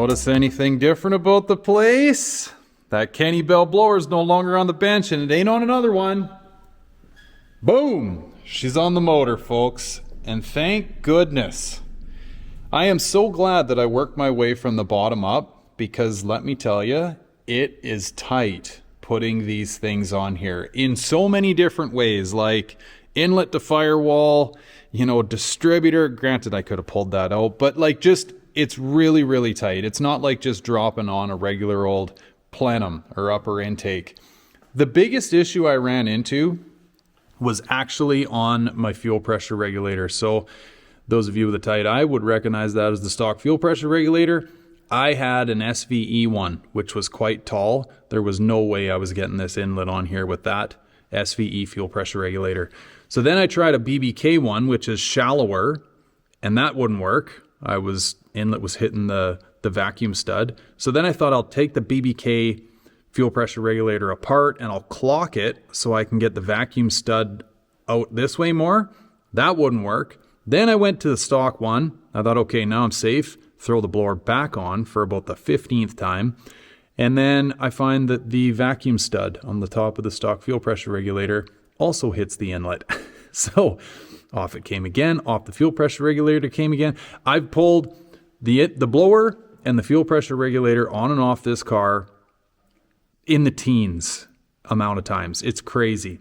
Notice anything different about the place? That Kenne Bell blower is no longer on the bench and it ain't on another one. Boom! She's on the motor, folks. And thank goodness. I am so glad that I worked my way from the bottom up, because let me tell you, it is tight putting these things on here in so many different ways, like inlet to firewall, you know, distributor. Granted, I could have pulled that out, but like just, it's really, really tight. It's not like just dropping on a regular old plenum or upper intake. The biggest issue I ran into was actually on my fuel pressure regulator. So those of you with a tight eye would recognize that as the stock fuel pressure regulator. I had an SVE one, which was quite tall. There was no way I was getting this inlet on here with that SVE fuel pressure regulator. So then I tried a BBK one, which is shallower, and that wouldn't work. Inlet was hitting the vacuum stud. So then I thought I'll take the BBK fuel pressure regulator apart and I'll clock it so I can get the vacuum stud out this way more. That wouldn't work. Then I went to the stock one. I thought, okay, now I'm safe. Throw the blower back on for about the 15th time. And then I find that the vacuum stud on the top of the stock fuel pressure regulator also hits the inlet. So off it came again, off the fuel pressure regulator came again. I've pulled the blower and the fuel pressure regulator on and off this car in the teens amount of times. It's crazy.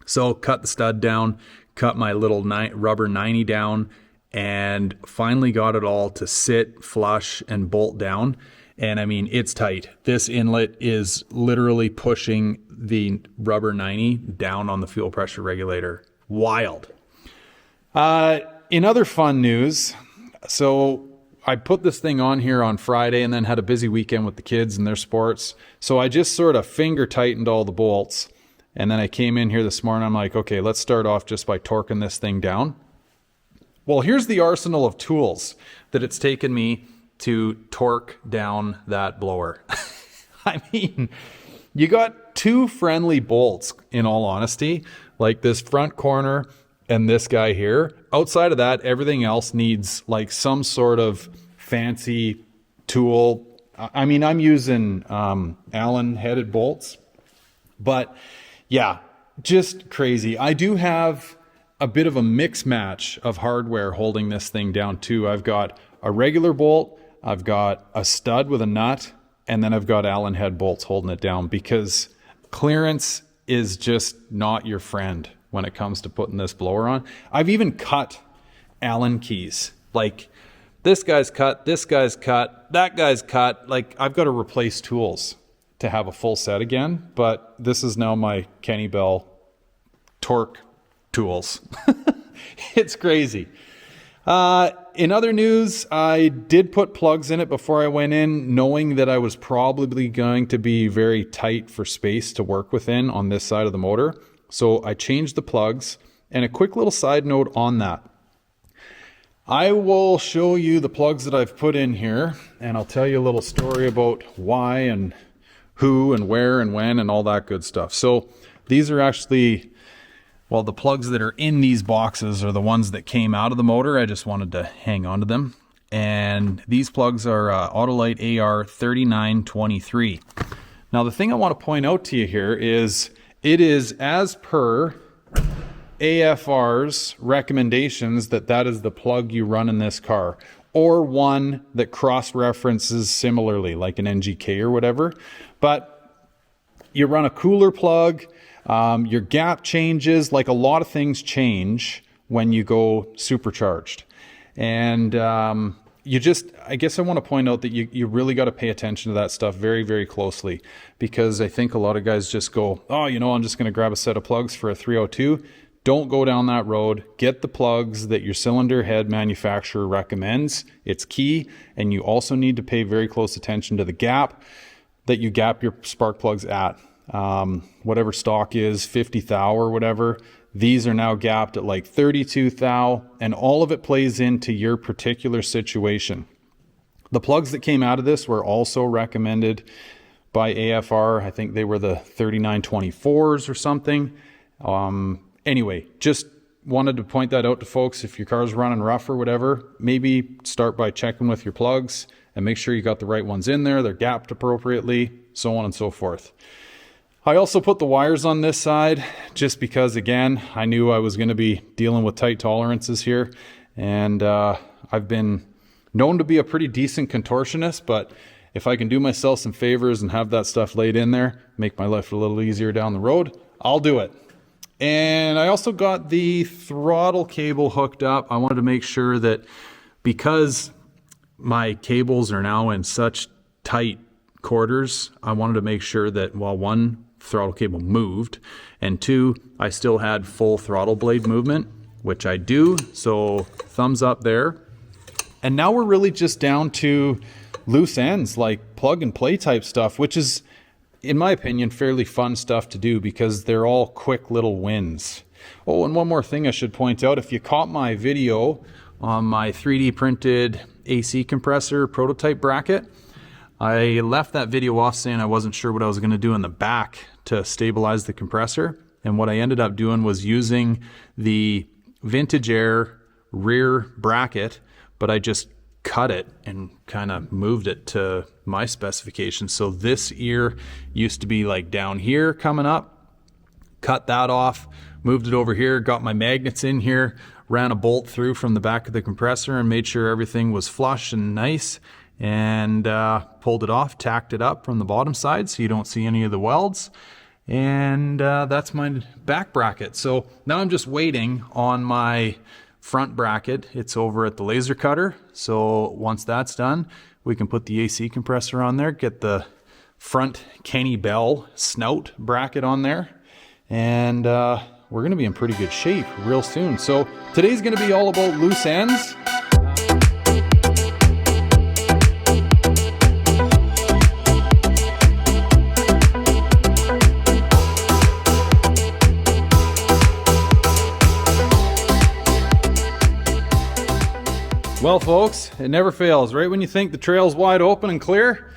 So cut the stud down, cut my little rubber 90 down, and finally got it all to sit, flush, and bolt down. And I mean, it's tight. This inlet is literally pushing the rubber 90 down on the fuel pressure regulator. Wild. In other fun news, so I put this thing on here on Friday and then had a busy weekend with the kids and their sports. So I just sort of finger tightened all the bolts. And then I came in here this morning. I'm like, okay, let's start off just by torquing this thing down. Well, here's the arsenal of tools that it's taken me to torque down that blower. I mean, you got two friendly bolts, in all honesty, like this front corner and this guy here. Outside of that, everything else needs like some sort of fancy tool. I mean, I'm using Allen headed bolts, but yeah, just crazy. I do have a bit of a mix match of hardware holding this thing down too. I've got a regular bolt, I've got a stud with a nut, and then I've got Allen head bolts holding it down, because clearance is just not your friend when it comes to putting this blower on. I've even cut Allen keys. Like this guy's cut, this guy's cut, that guy's cut. Like I've got to replace tools to have a full set again, but this is now my Kenne Bell torque tools. It's crazy. In other news, I did put plugs in it before I went in, knowing that I was probably going to be very tight for space to work within on this side of the motor. So I changed the plugs. And a quick little side note on that. I will show you the plugs that I've put in here, and I'll tell you a little story about why and who and where and when and all that good stuff. So these are actually, well, the plugs that are in these boxes are the ones that came out of the motor. I just wanted to hang on to them. And these plugs are Autolite AR3923. Now the thing I want to point out to you here is it is as per AFR's recommendations that is the plug you run in this car, or one that cross-references similarly, like an NGK or whatever. But you run a cooler plug, your gap changes, like a lot of things change when you go supercharged. And I guess I want to point out that you really got to pay attention to that stuff very, very closely, because I think a lot of guys just go, oh, you know, I'm just going to grab a set of plugs for a 302. Don't go down that road. Get the plugs that your cylinder head manufacturer recommends. It's key. And you also need to pay very close attention to the gap that you gap your spark plugs at. Whatever stock is, 50 thou or whatever. These are now gapped at like 32 thou, and all of it plays into your particular situation. The plugs that came out of this were also recommended by AFR. I think they were the 3924s or something. Anyway, just wanted to point that out to folks. If your car's running rough or whatever, maybe start by checking with your plugs and make sure you got the right ones in there, they're gapped appropriately, so on and so forth. I also put the wires on this side just because, again, I knew I was going to be dealing with tight tolerances here, and I've been known to be a pretty decent contortionist, but if I can do myself some favors and have that stuff laid in there, make my life a little easier down the road, I'll do it. And I also got the throttle cable hooked up. I wanted to make sure that, because my cables are now in such tight quarters, I wanted to make sure that, well, one, throttle cable moved, and two, I still had full throttle blade movement, which I do, so thumbs up there. And now we're really just down to loose ends, like plug and play type stuff, which is, in my opinion, fairly fun stuff to do because they're all quick little wins. Oh, and one more thing I should point out, if you caught my video on my 3D printed AC compressor prototype bracket, I left that video off saying I wasn't sure what I was going to do in the back to stabilize the compressor. And what I ended up doing was using the Vintage Air rear bracket, but I just cut it and kind of moved it to my specifications. So this ear used to be like down here coming up, cut that off, moved it over here, got my magnets in here, ran a bolt through from the back of the compressor and made sure everything was flush and nice, and pulled it off, tacked it up from the bottom side so you don't see any of the welds. And that's my back bracket. So now I'm just waiting on my front bracket. It's over at the laser cutter, so once that's done, we can put the AC compressor on there, get the front Kenne Bell snout bracket on there, and we're going to be in pretty good shape real soon. So today's going to be all about loose ends. Well, folks, it never fails. Right when you think the trail's wide open and clear,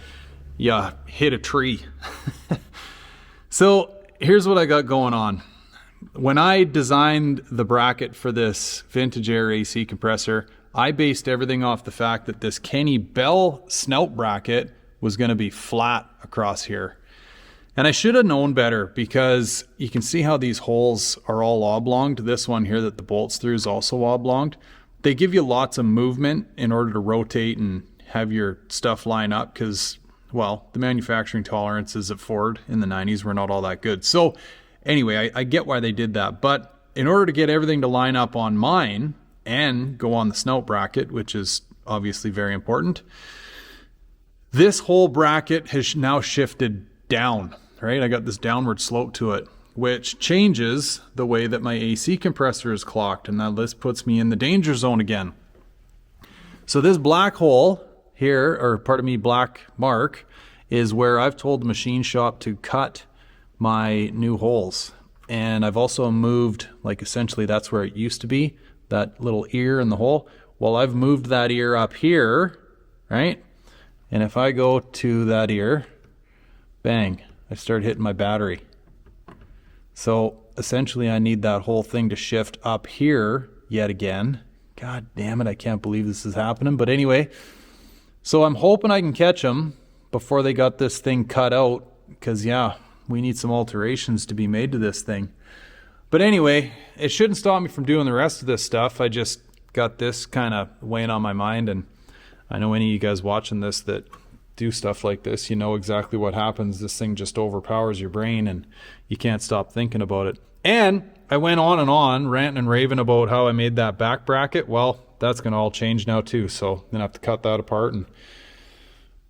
you hit a tree. So here's what I got going on. When I designed the bracket for this Vintage Air AC compressor, I based everything off the fact that this Kenne Bell snout bracket was going to be flat across here. And I should have known better, because you can see how these holes are all oblonged. This one here that the bolt's through is also oblonged. They give you lots of movement in order to rotate and have your stuff line up because, well, the manufacturing tolerances at Ford in the 90s were not all that good. So anyway, I get why they did that. But in order to get everything to line up on mine and go on the snout bracket, which is obviously very important, this whole bracket has now shifted down, right? I got this downward slope to it, which changes the way that my AC compressor is clocked, and this puts me in the danger zone again. So this black hole here, or pardon me, black mark, is where I've told the machine shop to cut my new holes. And I've also moved, like essentially that's where it used to be, that little ear in the hole. Well, I've moved that ear up here, right? And if I go to that ear, bang, I start hitting my battery. So essentially I need that whole thing to shift up here yet again. God damn it, I can't believe this is happening. But anyway, so I'm hoping I can catch them before they got this thing cut out, because yeah, we need some alterations to be made to this thing. But anyway, it shouldn't stop me from doing the rest of this stuff. I just got this kind of weighing on my mind, and I know any of you guys watching this that do stuff like this, you know exactly what happens. This thing just overpowers your brain and you can't stop thinking about it. And I went on and on ranting and raving about how I made that back bracket. Well, that's going to all change now too, so I'm gonna have to cut that apart and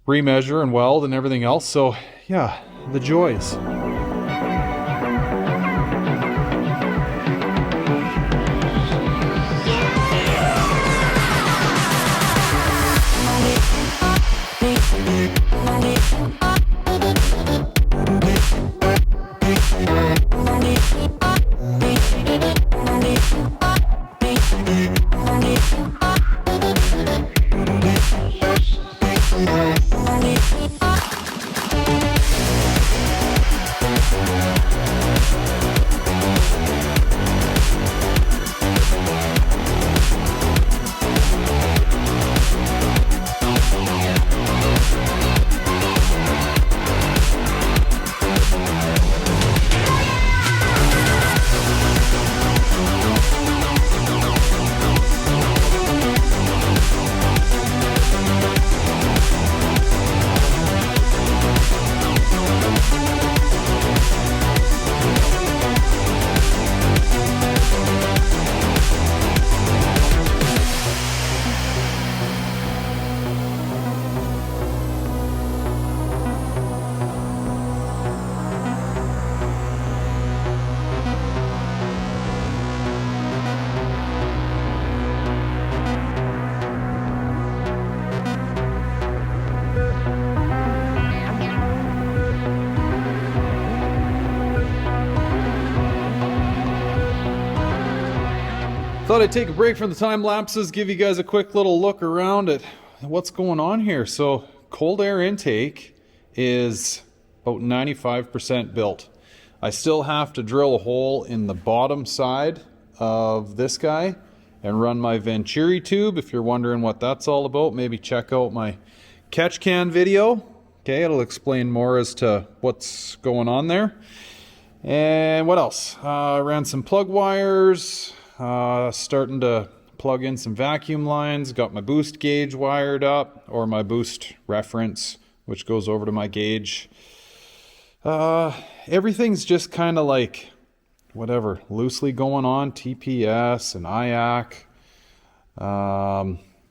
remeasure and weld and everything else. So yeah, the joys. Thought I'd take a break from the time lapses, give you guys a quick little look around at what's going on here. So cold air intake is about 95% built. I still have to drill a hole in the bottom side of this guy and run my Venturi tube. If you're wondering what that's all about, maybe check out my catch can video. Okay, it'll explain more as to what's going on there. And what else? Ran some plug wires. Starting to plug in some vacuum lines, got my boost gauge wired up, or my boost reference, which goes over to my gauge. Everything's just kind of like, whatever, loosely going on, TPS and IAC.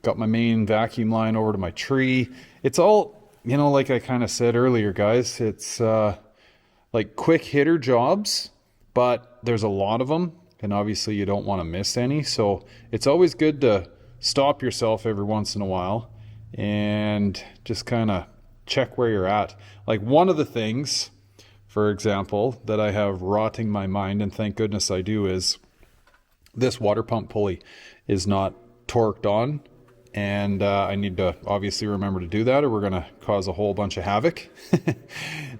Got my main vacuum line over to my tree. It's all, you know, like I kind of said earlier, guys, it's like quick hitter jobs, but there's a lot of them. And obviously you don't want to miss any. So it's always good to stop yourself every once in a while and just kind of check where you're at. Like one of the things, for example, that I have rotting my mind, and thank goodness I do, is this water pump pulley is not torqued on. And I need to obviously remember to do that, or we're going to cause a whole bunch of havoc.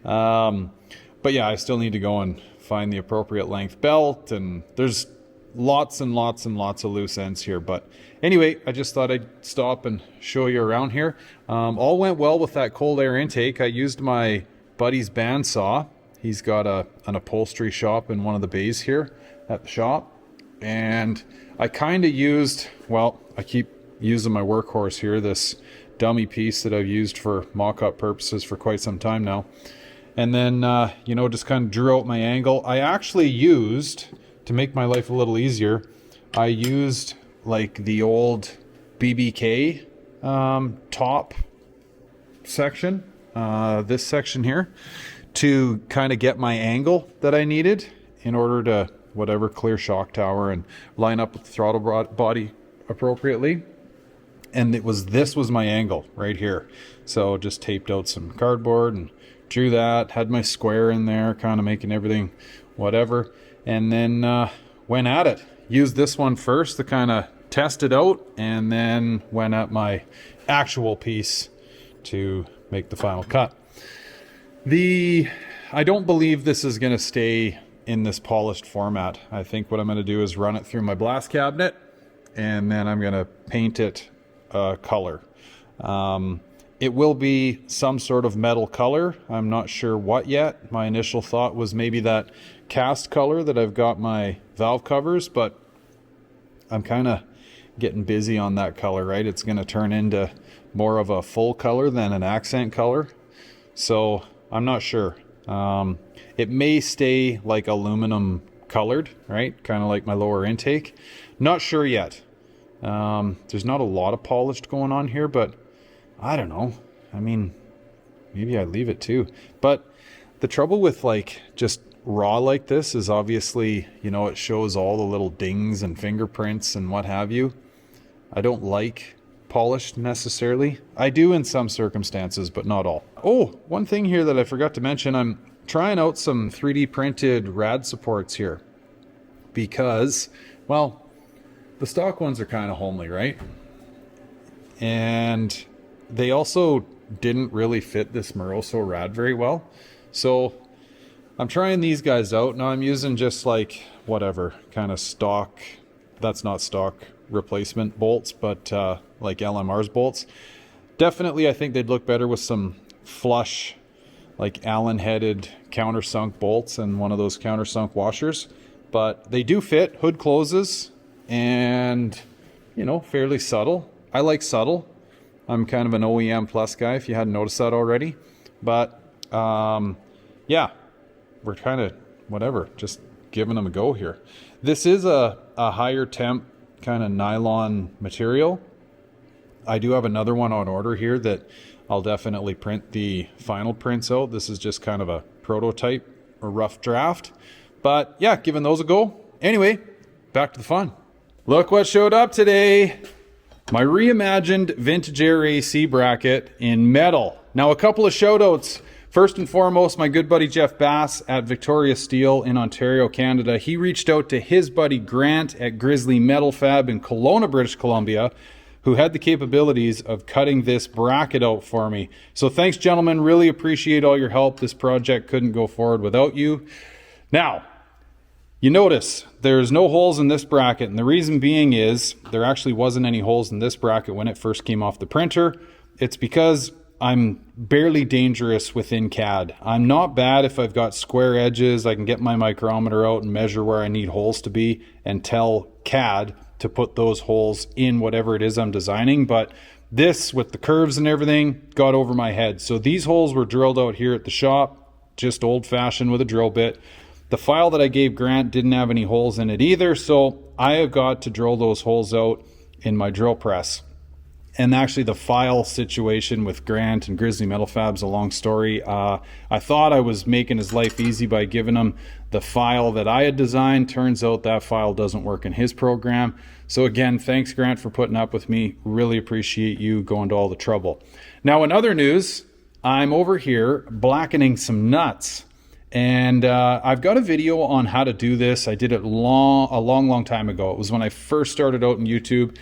But yeah, I still need to go and find the appropriate length belt, and there's lots and lots and lots of loose ends here. But anyway, I just thought I'd stop and show you around here. All went well with that cold air intake. I used my buddy's bandsaw. He's got an upholstery shop in one of the bays here at the shop, and I kind of used, well, I keep using my workhorse here, this dummy piece that I've used for mock-up purposes for quite some time now. And then, you know, just kind of drew out my angle. I actually used, to make my life a little easier, I used like the old BBK top section, this section here, to kind of get my angle that I needed in order to, whatever, clear shock tower and line up with the throttle body appropriately. And this was my angle right here. So just taped out some cardboard and drew that, had my square in there, kind of making everything whatever, and then went at it. Used this one first to kind of test it out, and then went at my actual piece to make the final cut. I don't believe this is going to stay in this polished format. I think what I'm going to do is run it through my blast cabinet, and then I'm going to paint it color. It will be some sort of metal color. I'm not sure what yet. My initial thought was maybe that cast color that I've got my valve covers, but I'm kind of getting busy on that color, right? It's going to turn into more of a full color than an accent color. So I'm not sure. It may stay like aluminum colored, right? Kind of like my lower intake. Not sure yet. There's not a lot of polished going on here, but I don't know. I mean, maybe I leave it too. But the trouble with like just raw like this is obviously, you know, it shows all the little dings and fingerprints and what have you. I don't like polished necessarily. I do in some circumstances, but not all. Oh, one thing here that I forgot to mention, I'm trying out some 3D printed rad supports here because, well, the stock ones are kind of homely, right? And they also didn't really fit this Moroso rad very well. So I'm trying these guys out. Now I'm using just like whatever kind of stock, that's not stock replacement bolts, but like LMR's bolts. Definitely I think they'd look better with some flush, like Allen headed countersunk bolts and one of those countersunk washers. But they do fit, hood closes, and you know, fairly subtle. I like subtle. I'm kind of an OEM plus guy, if you hadn't noticed that already. But yeah, we're kind of whatever, just giving them a go here. This is a higher temp kind of nylon material. I do have another one on order here that I'll definitely print the final prints out. This is just kind of a prototype or rough draft. But yeah, giving those a go. Anyway, back to the fun. Look what showed up today. My reimagined vintage air AC bracket in metal. Now a couple of shout outs First and foremost, my good buddy Jeff Bass at Victoria Steel in Ontario, Canada. He reached out to his buddy Grant at Grizzly Metal Fab in Kelowna, British Columbia, who had the capabilities of cutting this bracket out for me. So thanks, gentlemen. Really appreciate all your help. This project couldn't go forward without you. Now, you notice there's no holes in this bracket, and the reason being is there actually wasn't any holes in this bracket when it first came off the printer. It's because I'm barely dangerous within CAD. I'm not bad if I've got square edges. I can get my micrometer out and measure where I need holes to be and tell CAD to put those holes in whatever it is I'm designing. But this, with the curves and everything, got over my head. So these holes were drilled out here at the shop, just old-fashioned with a drill bit. The file that I gave Grant didn't have any holes in it either, so I have got to drill those holes out in my drill press. And actually the file situation with Grant and Grizzly Metal Fab's a long story. I thought I was making his life easy by giving him the file that I had designed. Turns out that file doesn't work in his program. So again, thanks Grant for putting up with me. Really appreciate you going to all the trouble. Now in other news, I'm over here blackening some nuts. And I've got a video on how to do this. I did it a long time ago. It was when I first started out in YouTube.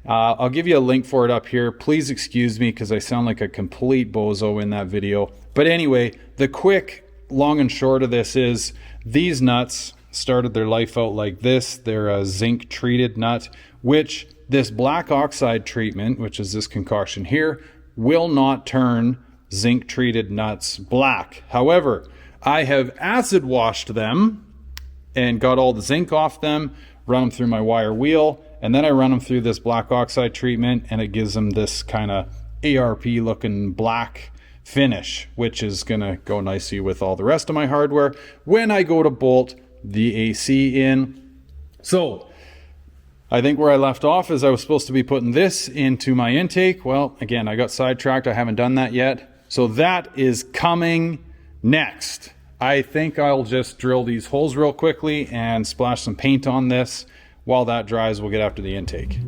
I'll give you a link for it up here. Please excuse me because I sound like a complete bozo in that video. But anyway, the quick, long and short of this is these nuts started their life out like this. They're a zinc treated nut, which this black oxide treatment, which is this concoction here, will not turn zinc treated nuts black. However, I have acid washed them and got all the zinc off them, run them through my wire wheel, and then I run them through this black oxide treatment, and it gives them this kind of ARP looking black finish, which is gonna go nicely with all the rest of my hardware when I go to bolt the AC in. So I think where I left off is I was supposed to be putting this into my intake. Well, again, I got sidetracked. I haven't done that yet. So that is coming next. I think I'll just drill these holes real quickly and splash some paint on this. While that dries, we'll get after the intake.